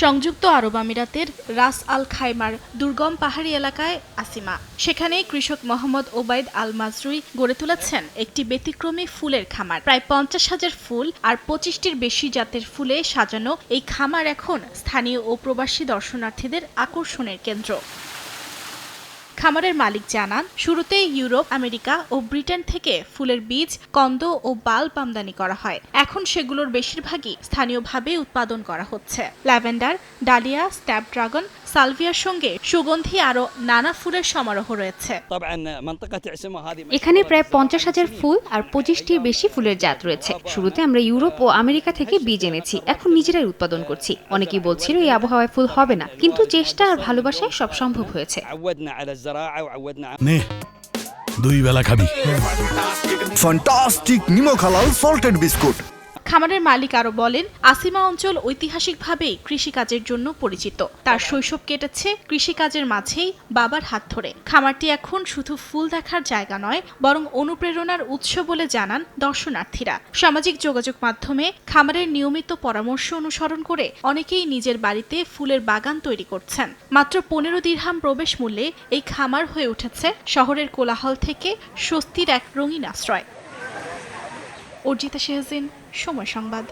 সংযুক্ত আরব আমিরাতের রাস আল খাইমার দুর্গম পাহাড়ি এলাকায় আসিমা। সেখানে কৃষক মোহাম্মদ ওবায়দ আল মাজরুই গড়ে তুলেছেন একটি ব্যতিক্রমী ফুলের খামার। প্রায় 50,000 ফুল আর 25টির বেশি জাতের ফুলে সাজানো এই খামার এখন স্থানীয় ও প্রবাসী দর্শনার্থীদের আকর্ষণের কেন্দ্র। খামারের মালিক জানান, শুরুতে ইউরোপ, আমেরিকা ও ব্রিটেন থেকে ফুলের বীজ, কন্দ ও বাল্ব আমদানি করা হয়। এখন সেগুলোর বেশিরভাগই স্থানীয়ভাবে উৎপাদন করা হচ্ছে। ল্যাভেন্ডার, ডালিয়া, স্ন্যাপড্রাগন, সালভিয়ার সঙ্গে সুগন্ধি আরও নানা ফুলের সমারোহ রয়েছে। এখানে প্রায় 50,000 ফুল আর 25টির বেশি ফুলের জাত রয়েছে। শুরুতে আমরা ইউরোপ ও আমেরিকা থেকে বীজ এনেছি, এখন নিজেরাই উৎপাদন করছি। অনেকেই বলছিল এই আবহাওয়ায় ফুল হবে না, কিন্তু চেষ্টা আর ভালোবাসায় সব সম্ভব হয়েছে। নে, 2 বেলা খাবি। ফ্যান্টাস্টিক নিমক হালাল সল্টেড বিস্কুট। খামারের মালিক আরও বলেন, আসিমা অঞ্চল ঐতিহাসিকভাবেই কৃষিকাজের জন্য পরিচিত। তার শৈশব কেটেছে কৃষিকাজের মাঝেই বাবার হাত ধরে। খামারটি এখন শুধু ফুল দেখার জায়গা নয়, বরং অনুপ্রেরণার উৎস বলে জানান দর্শনার্থীরা। সামাজিক যোগাযোগ মাধ্যমে খামারের নিয়মিত পরামর্শ অনুসরণ করে অনেকেই নিজের বাড়িতে ফুলের বাগান তৈরি করছেন। মাত্র 15 দিরহাম প্রবেশ মূল্যে এই খামার হয়ে উঠেছে শহরের কোলাহল থেকে স্বস্তির এক রঙিন আশ্রয়। অর্জিতা শেহজিন, সময় সংবাদ।